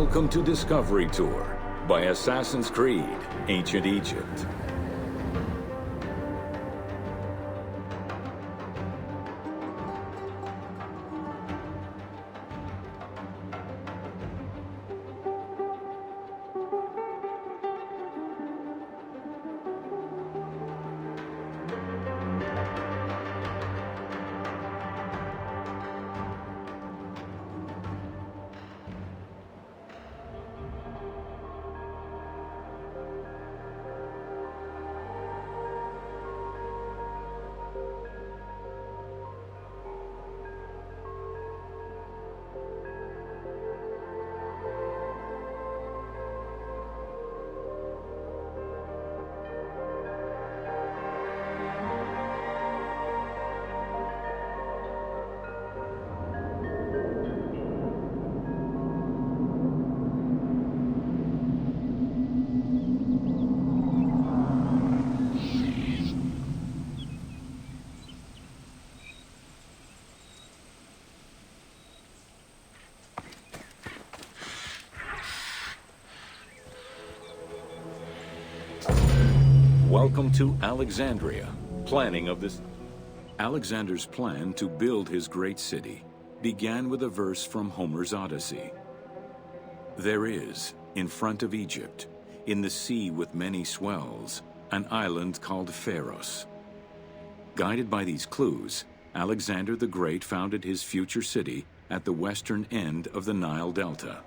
Welcome to Discovery Tour by Assassin's Creed, Ancient Egypt. Welcome to Alexandria. Planning of this. Alexander's plan to build his great city began with a verse from Homer's Odyssey. There is, in front of Egypt, in the sea with many swells, an island called Pharos. Guided by these clues, Alexander the Great founded his future city at the western end of the Nile Delta.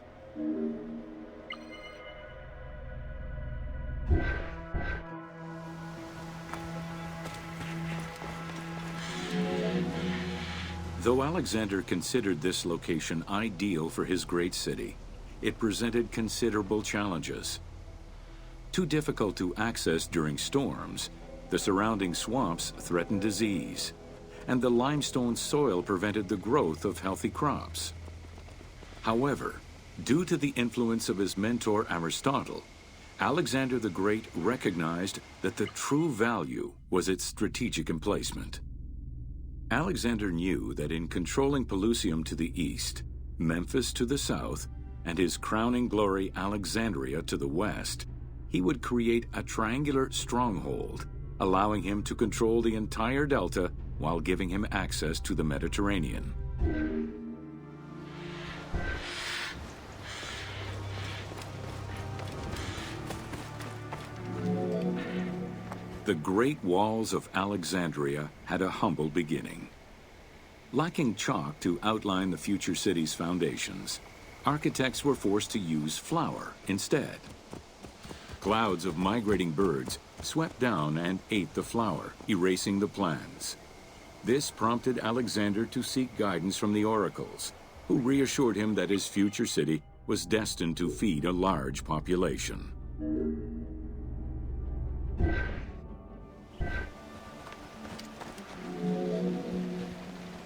Though Alexander considered this location ideal for his great city, it presented considerable challenges. Too difficult to access during storms, the surrounding swamps threatened disease, and the limestone soil prevented the growth of healthy crops. However, due to the influence of his mentor Aristotle, Alexander the Great recognized that the true value was its strategic emplacement. Alexander knew that in controlling Pelusium to the east, Memphis to the south, and his crowning glory Alexandria to the west, he would create a triangular stronghold, allowing him to control the entire delta while giving him access to the Mediterranean. The Great Walls of Alexandria had a humble beginning. Lacking chalk to outline the future city's foundations, architects were forced to use flour instead. Clouds of migrating birds swept down and ate the flour, erasing the plans. This prompted Alexander to seek guidance from the oracles, who reassured him that his future city was destined to feed a large population.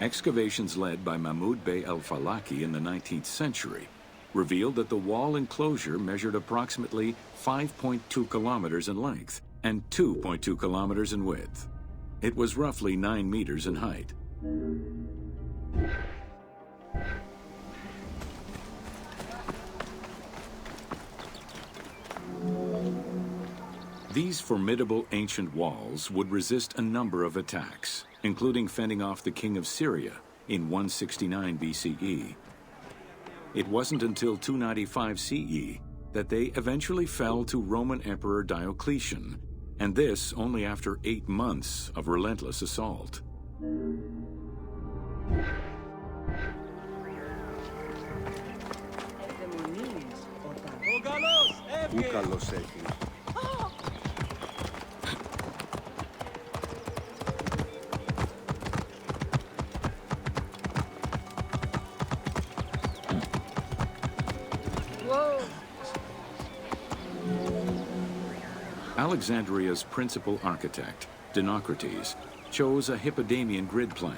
Excavations led by Mahmud Bey el-Falaki in the 19th century revealed that the wall enclosure measured approximately 5.2 kilometers in length and 2.2 kilometers in width. It was roughly 9 meters in height. These formidable ancient walls would resist a number of attacks, including fending off the king of Syria in 169 BCE. It wasn't until 295 CE that they eventually fell to Roman Emperor Diocletian, and this only after 8 months of relentless assault. Alexandria's principal architect, Dinocrates, chose a Hippodamian grid plan.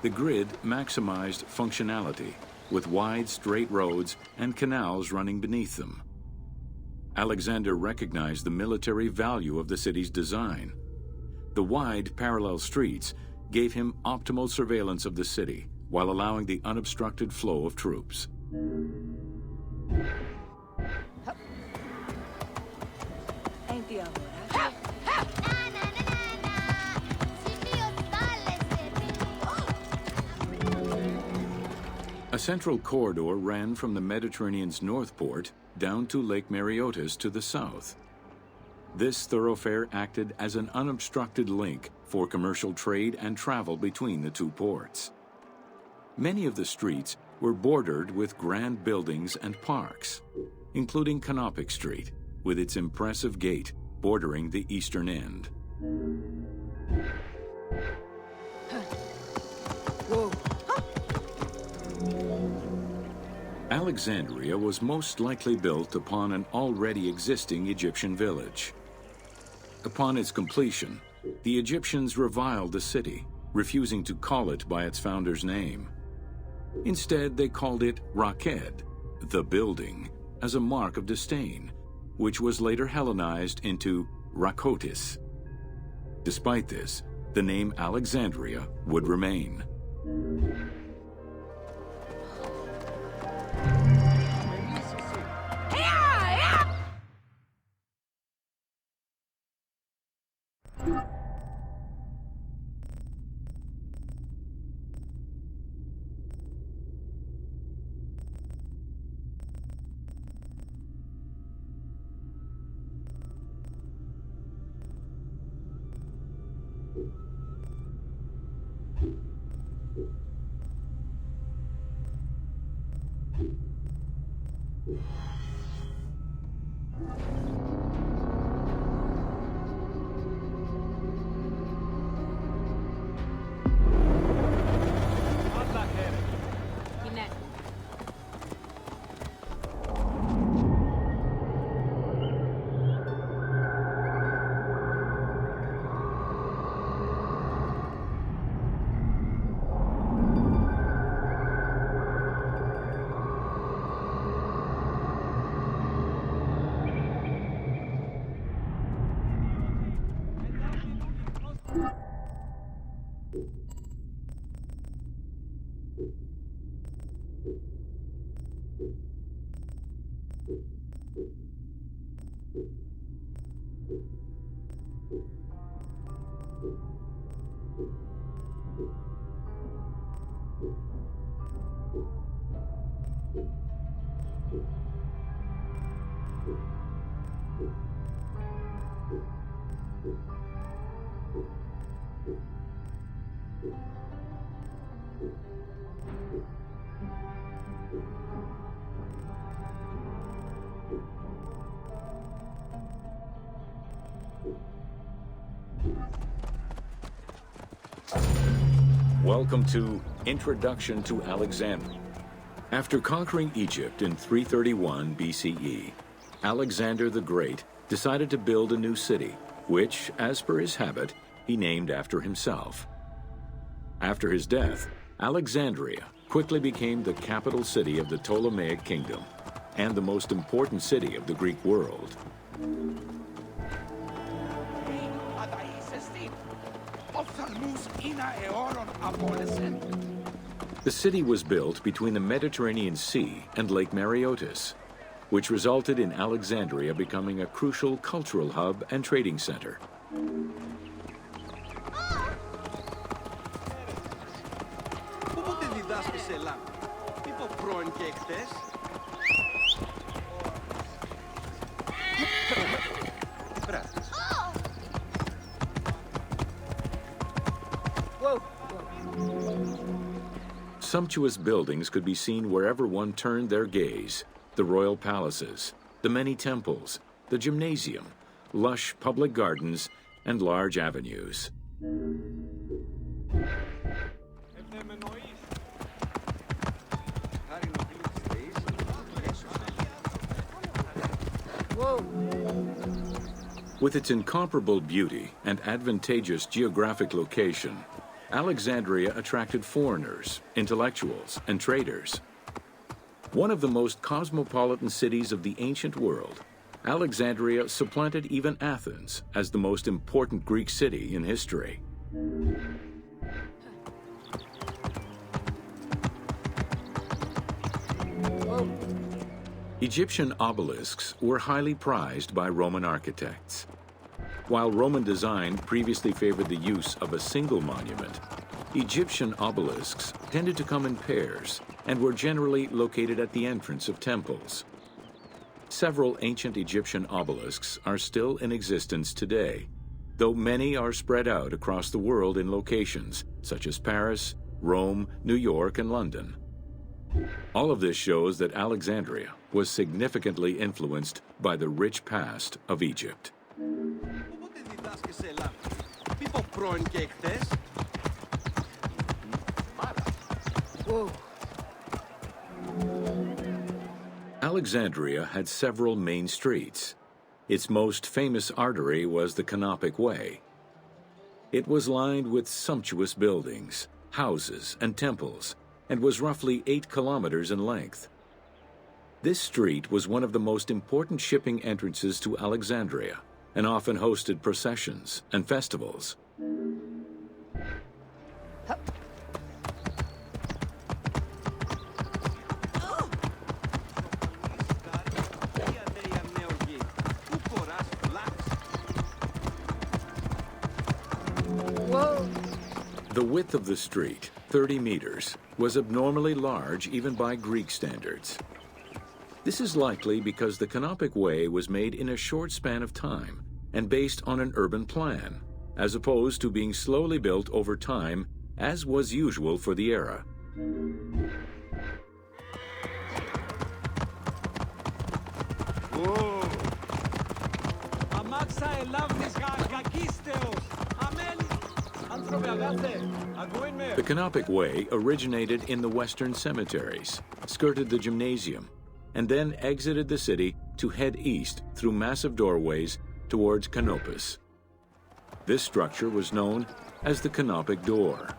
The grid maximized functionality, with wide, straight roads and canals running beneath them. Alexander recognized the military value of the city's design. The wide, parallel streets gave him optimal surveillance of the city, while allowing the unobstructed flow of troops. A central corridor ran from the Mediterranean's north port down to Lake Mareotis to the south. This thoroughfare acted as an unobstructed link for commercial trade and travel between the two ports. Many of the streets were bordered with grand buildings and parks, including Canopic Street, with its impressive gate bordering the eastern end. Alexandria was most likely built upon an already existing Egyptian village. Upon its completion, the Egyptians reviled the city, refusing to call it by its founder's name. Instead, they called it Raked, the building, as a mark of disdain, which was later Hellenized into Rakotis. Despite this, the name Alexandria would remain. Welcome to Introduction to Alexandria. After conquering Egypt in 331 BCE, Alexander the Great decided to build a new city, which, as per his habit, he named after himself. After his death, Alexandria quickly became the capital city of the Ptolemaic kingdom and the most important city of the Greek world. The city was built between the Mediterranean Sea and Lake Mareotis, which resulted in Alexandria becoming a crucial cultural hub and trading center. Sumptuous buildings could be seen wherever one turned their gaze. The royal palaces, the many temples, the gymnasium, lush public gardens, and large avenues. With its incomparable beauty and advantageous geographic location, Alexandria attracted foreigners, intellectuals, and traders. One of the most cosmopolitan cities of the ancient world, Alexandria supplanted even Athens as the most important Greek city in history. Egyptian obelisks were highly prized by Roman architects. While Roman design previously favored the use of a single monument, Egyptian obelisks tended to come in pairs and were generally located at the entrance of temples. Several ancient Egyptian obelisks are still in existence today, though many are spread out across the world in locations such as Paris, Rome, New York, and London. All of this shows that Alexandria was significantly influenced by the rich past of Egypt. Whoa. Alexandria had several main streets. Its most famous artery was the Canopic Way. It was lined with sumptuous buildings, houses, and temples, and was roughly 8 kilometers in length. This street was one of the most important shipping entrances to Alexandria, and often hosted processions and festivals. Whoa. The width of the street, 30 meters, was abnormally large even by Greek standards. This is likely because the Canopic Way was made in a short span of time and based on an urban plan, as opposed to being slowly built over time, as was usual for the era. Whoa! The Canopic Way originated in the western cemeteries, skirted the gymnasium, and then exited the city to head east through massive doorways towards Canopus. This structure was known as the Canopic Door.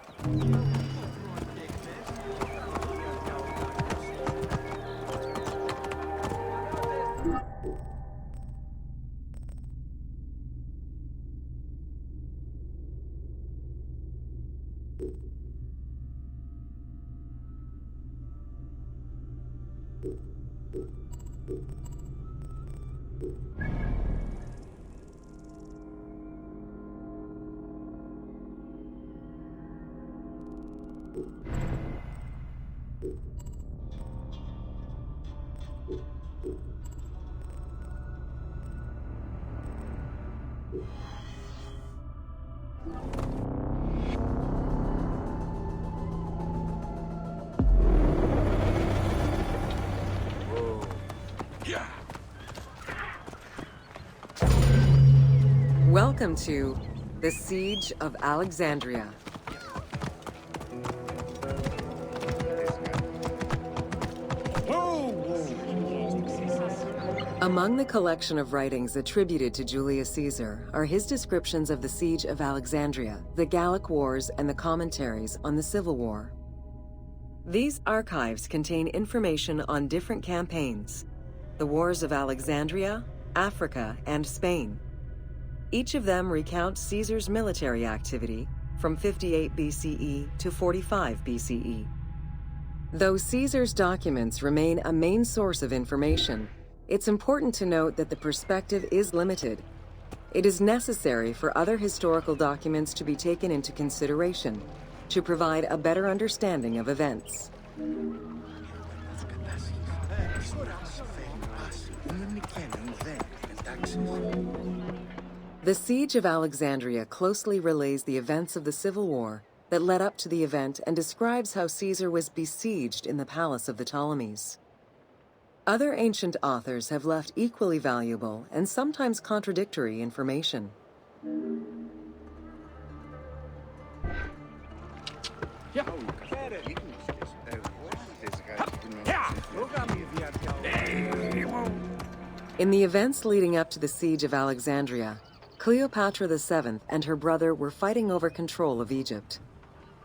Welcome to the Siege of Alexandria. Among the collection of writings attributed to Julius Caesar are his descriptions of the Siege of Alexandria, the Gallic Wars, and the commentaries on the Civil War. These archives contain information on different campaigns, the Wars of Alexandria, Africa, and Spain. Each of them recounts Caesar's military activity from 58 BCE to 45 BCE. Though Caesar's documents remain a main source of information, it's important to note that the perspective is limited. It is necessary for other historical documents to be taken into consideration to provide a better understanding of events. The Siege of Alexandria closely relays the events of the Civil War that led up to the event and describes how Caesar was besieged in the palace of the Ptolemies. Other ancient authors have left equally valuable and sometimes contradictory information. In the events leading up to the Siege of Alexandria, Cleopatra VII and her brother were fighting over control of Egypt.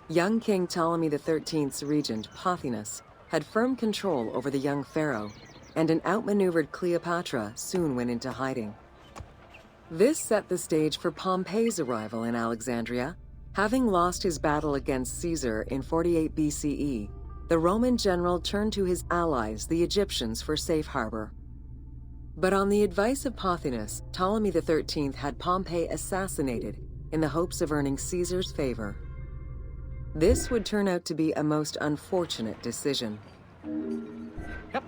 Young King Ptolemy XIII's regent, Pothinus, had firm control over the young pharaoh, and an outmaneuvered Cleopatra soon went into hiding. This set the stage for Pompey's arrival in Alexandria. Having lost his battle against Caesar in 48 BCE, the Roman general turned to his allies, the Egyptians, for safe harbor. But on the advice of Pothinus, Ptolemy XIII had Pompey assassinated in the hopes of earning Caesar's favor. This would turn out to be a most unfortunate decision. Yep.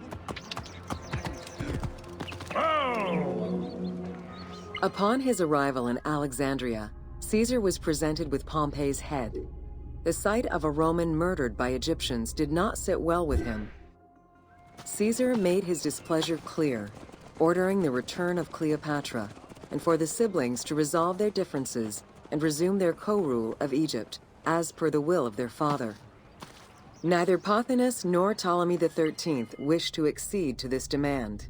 Upon his arrival in Alexandria, Caesar was presented with Pompey's head. The sight of a Roman murdered by Egyptians did not sit well with him. Caesar made his displeasure clear, ordering the return of Cleopatra, and for the siblings to resolve their differences and resume their co-rule of Egypt, as per the will of their father. Neither Pothinus nor Ptolemy XIII wished to accede to this demand.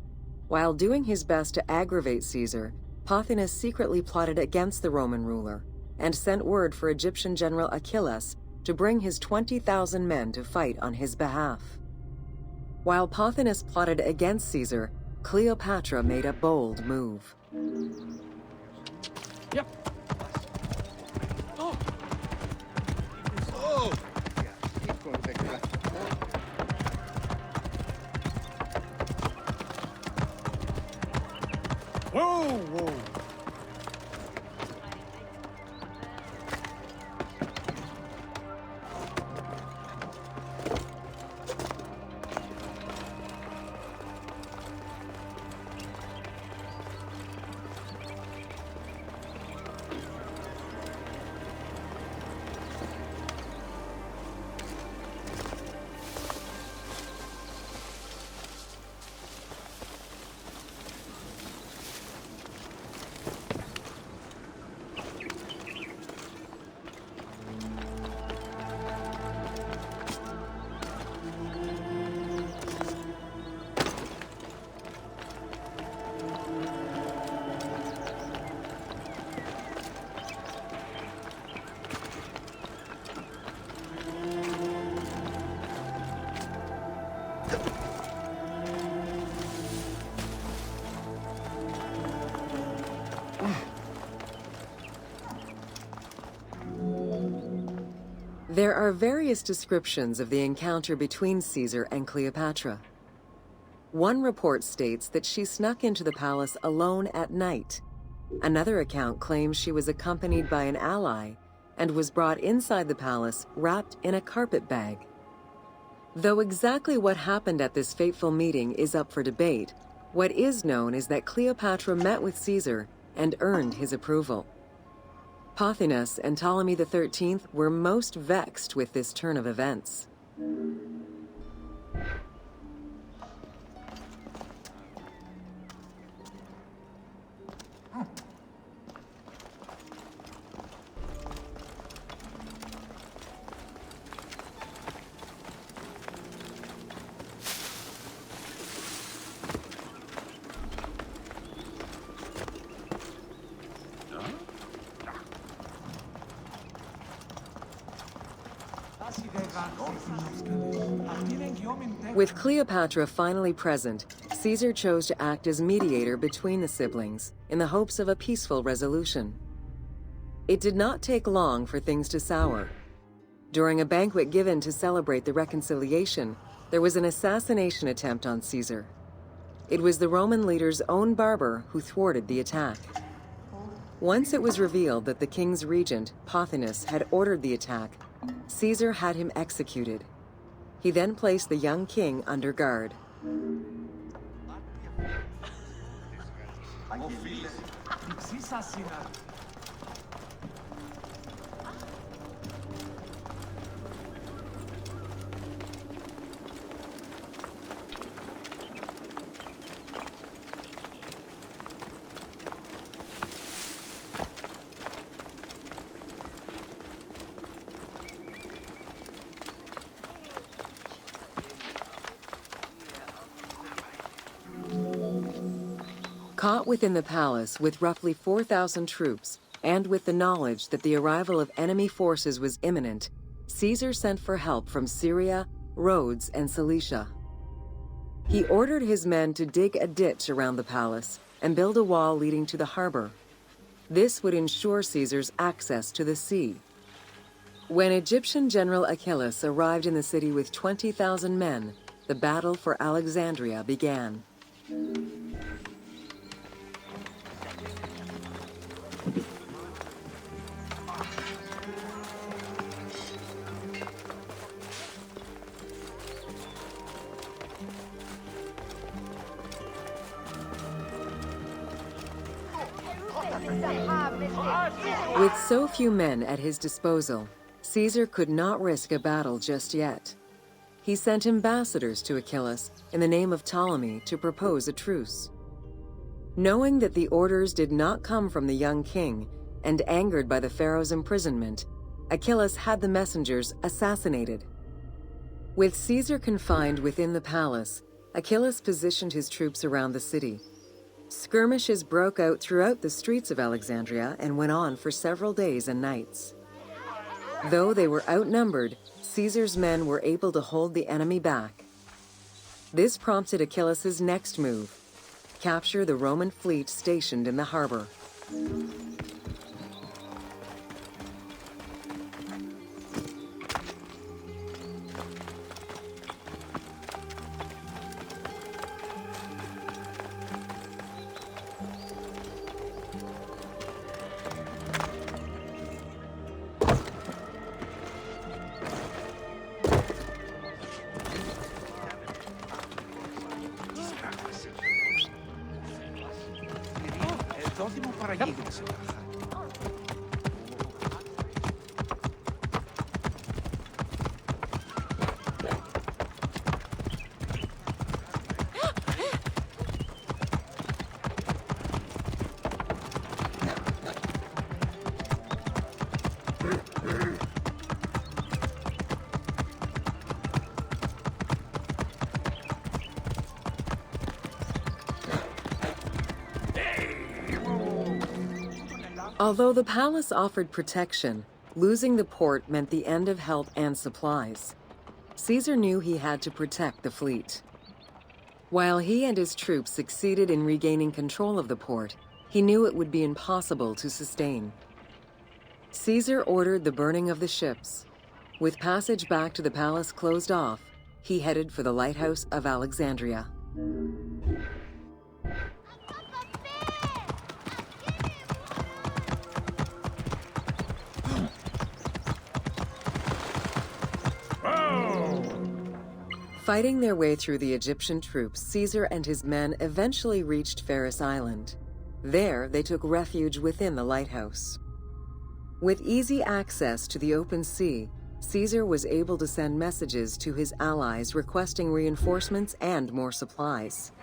While doing his best to aggravate Caesar, Pothinus secretly plotted against the Roman ruler and sent word for Egyptian general Achilles to bring his 20,000 men to fight on his behalf. While Pothinus plotted against Caesar, Cleopatra made a bold move. Yep. Oh. Oh. Whoa, whoa. There are various descriptions of the encounter between Caesar and Cleopatra. One report states that she snuck into the palace alone at night. Another account claims she was accompanied by an ally and was brought inside the palace wrapped in a carpet bag. Though exactly what happened at this fateful meeting is up for debate, what is known is that Cleopatra met with Caesar and earned his approval. Pothinus and Ptolemy XIII were most vexed with this turn of events. With Cleopatra finally present, Caesar chose to act as mediator between the siblings in the hopes of a peaceful resolution. It did not take long for things to sour. During a banquet given to celebrate the reconciliation, there was an assassination attempt on Caesar. It was the Roman leader's own barber who thwarted the attack. Once it was revealed that the king's regent, Pothinus, had ordered the attack, Caesar had him executed. He then placed the young king under guard. Caught within the palace with roughly 4,000 troops, and with the knowledge that the arrival of enemy forces was imminent, Caesar sent for help from Syria, Rhodes, and Cilicia. He ordered his men to dig a ditch around the palace and build a wall leading to the harbor. This would ensure Caesar's access to the sea. When Egyptian General Achilles arrived in the city with 20,000 men, the battle for Alexandria began. With so few men at his disposal, Caesar could not risk a battle just yet. He sent ambassadors to Achilles in the name of Ptolemy to propose a truce. Knowing that the orders did not come from the young king, and angered by the pharaoh's imprisonment, Achilles had the messengers assassinated. With Caesar confined within the palace, Achilles positioned his troops around the city. Skirmishes broke out throughout the streets of Alexandria and went on for several days and nights. Though they were outnumbered, Caesar's men were able to hold the enemy back. This prompted Achilles' next move: capture the Roman fleet stationed in the harbor. Although the palace offered protection, losing the port meant the end of help and supplies. Caesar knew he had to protect the fleet. While he and his troops succeeded in regaining control of the port, he knew it would be impossible to sustain. Caesar ordered the burning of the ships. With passage back to the palace closed off, he headed for the Lighthouse of Alexandria. Fighting their way through the Egyptian troops, Caesar and his men eventually reached Pharos Island. There, they took refuge within the lighthouse. With easy access to the open sea, Caesar was able to send messages to his allies requesting reinforcements and more supplies.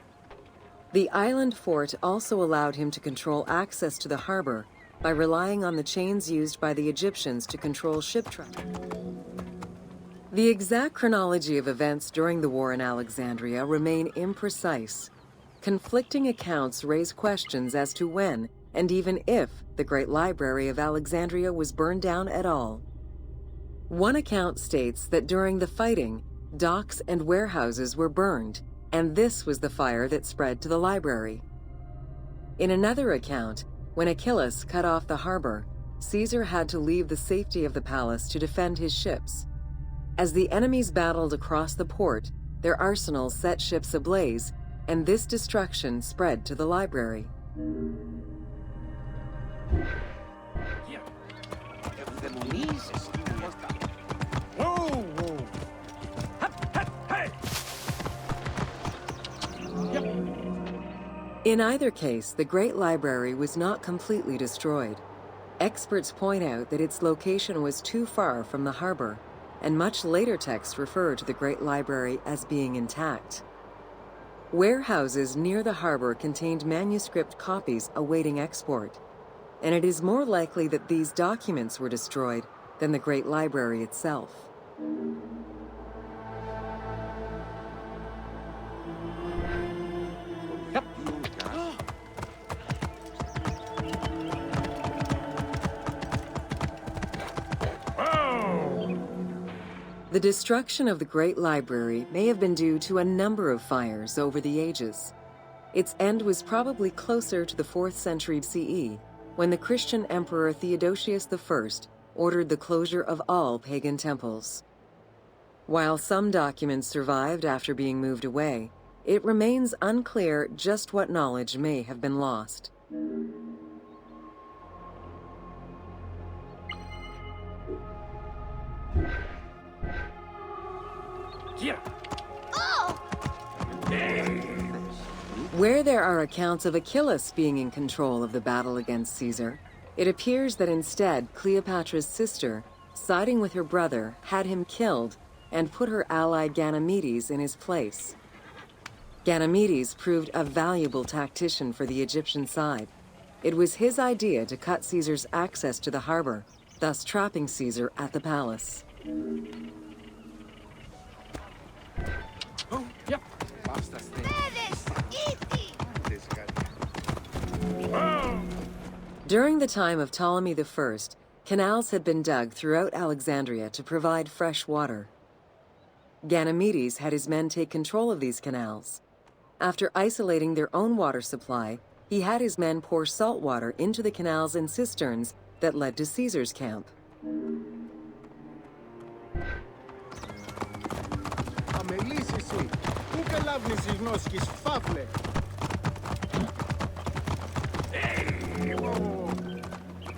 The island fort also allowed him to control access to the harbor by relying on the chains used by the Egyptians to control ship traffic. The exact chronology of events during the war in Alexandria remain imprecise. Conflicting accounts raise questions as to when, and even if, the Great Library of Alexandria was burned down at all. One account states that during the fighting, docks and warehouses were burned, and this was the fire that spread to the library. In another account, when Achilles cut off the harbor, Caesar had to leave the safety of the palace to defend his ships. As the enemies battled across the port, their arsenals set ships ablaze, and this destruction spread to the library. Whoa, whoa. In either case, the Great Library was not completely destroyed. Experts point out that its location was too far from the harbor, and much later texts refer to the Great Library as being intact. Warehouses near the harbor contained manuscript copies awaiting export, and it is more likely that these documents were destroyed than the Great Library itself. The destruction of the Great Library may have been due to a number of fires over the ages. Its end was probably closer to the 4th century CE, when the Christian Emperor Theodosius I ordered the closure of all pagan temples. While some documents survived after being moved away, it remains unclear just what knowledge may have been lost. Where there are accounts of Achilles being in control of the battle against Caesar, it appears that instead Cleopatra's sister, siding with her brother, had him killed and put her ally Ganymedes in his place. Ganymedes proved a valuable tactician for the Egyptian side. It was his idea to cut Caesar's access to the harbor, thus trapping Caesar at the palace. Oh, yep. During the time of Ptolemy I, canals had been dug throughout Alexandria to provide fresh water. Ganymedes had his men take control of these canals. After isolating their own water supply, he had his men pour salt water into the canals and cisterns that led to Caesar's camp.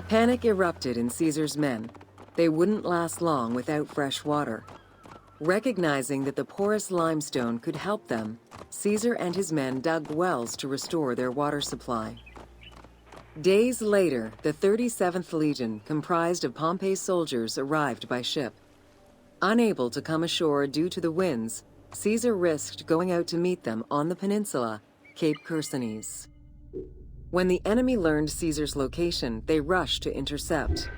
Panic erupted in Caesar's men. They wouldn't last long without fresh water. Recognizing that the porous limestone could help them, Caesar and his men dug wells to restore their water supply. Days later, the 37th Legion, comprised of Pompey's soldiers, arrived by ship. Unable to come ashore due to the winds, Caesar risked going out to meet them on the peninsula, Cape Chersonese. When the enemy learned Caesar's location, they rushed to intercept.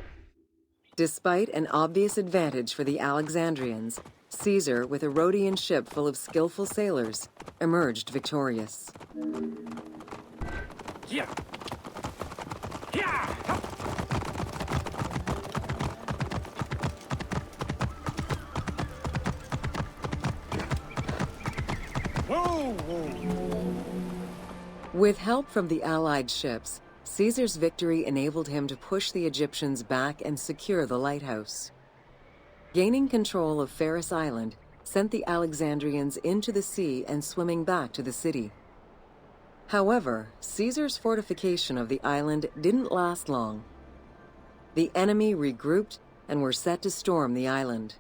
Despite an obvious advantage for the Alexandrians, Caesar, with a Rhodian ship full of skillful sailors, emerged victorious. Yeah. Yeah. Whoa, whoa. With help from the Allied ships, Caesar's victory enabled him to push the Egyptians back and secure the lighthouse. Gaining control of Pharos Island sent the Alexandrians into the sea and swimming back to the city. However, Caesar's fortification of the island didn't last long. The enemy regrouped and were set to storm the island.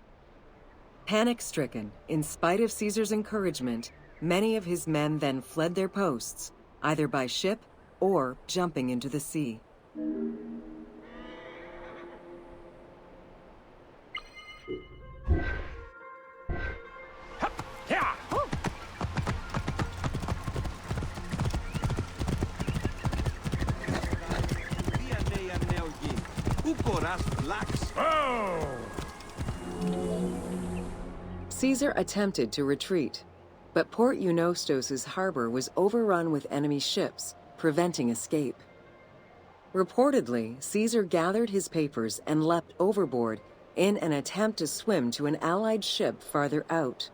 Panic-stricken, in spite of Caesar's encouragement, many of his men then fled their posts, either by ship or jumping into the sea. Caesar attempted to retreat, but Port Eunostos' harbor was overrun with enemy ships, preventing escape. Reportedly, Caesar gathered his papers and leapt overboard in an attempt to swim to an Allied ship farther out.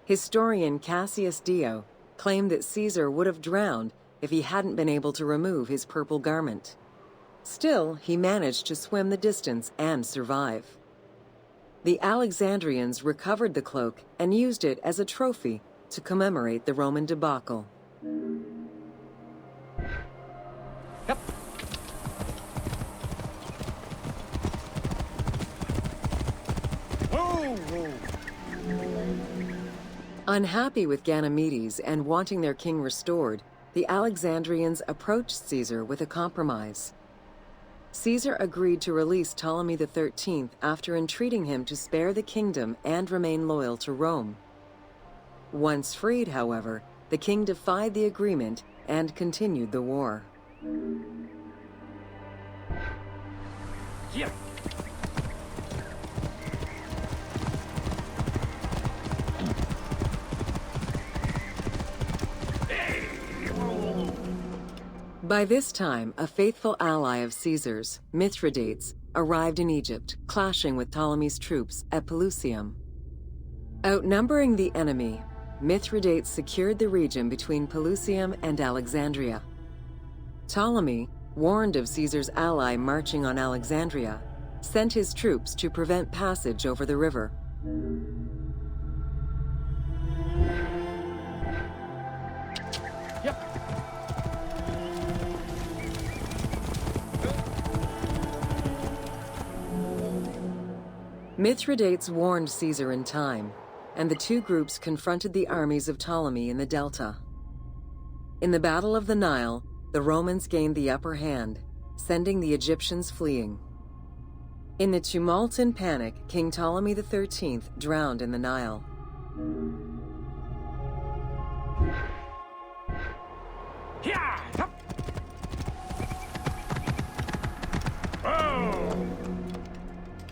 Historian Cassius Dio claimed that Caesar would have drowned if he hadn't been able to remove his purple garment. Still, he managed to swim the distance and survive. The Alexandrians recovered the cloak and used it as a trophy to commemorate the Roman debacle. Yep. Whoa, whoa. Unhappy with Ganymedes and wanting their king restored, the Alexandrians approached Caesar with a compromise. Caesar agreed to release Ptolemy XIII after entreating him to spare the kingdom and remain loyal to Rome. Once freed, however, the king defied the agreement and continued the war. Yeah. By this time, a faithful ally of Caesar's, Mithridates, arrived in Egypt, clashing with Ptolemy's troops at Pelusium. Outnumbering the enemy, Mithridates secured the region between Pelusium and Alexandria. Ptolemy, warned of Caesar's ally marching on Alexandria, sent his troops to prevent passage over the river. Yep. Mithridates warned Caesar in time, and the two groups confronted the armies of Ptolemy in the Delta. In the Battle of the Nile, the Romans gained the upper hand, sending the Egyptians fleeing. In the tumult and panic, King Ptolemy XIII drowned in the Nile. Yeah. Yep. Oh.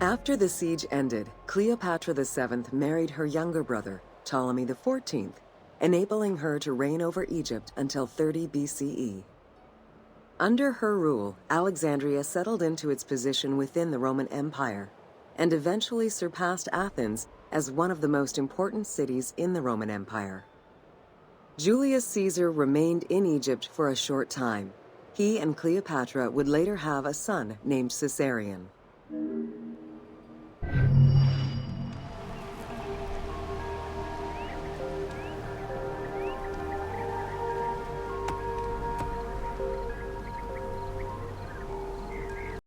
After the siege ended, Cleopatra VII married her younger brother, Ptolemy XIV, enabling her to reign over Egypt until 30 BCE. Under her rule, Alexandria settled into its position within the Roman Empire and eventually surpassed Athens as one of the most important cities in the Roman Empire. Julius Caesar remained in Egypt for a short time. He and Cleopatra would later have a son named Caesarion.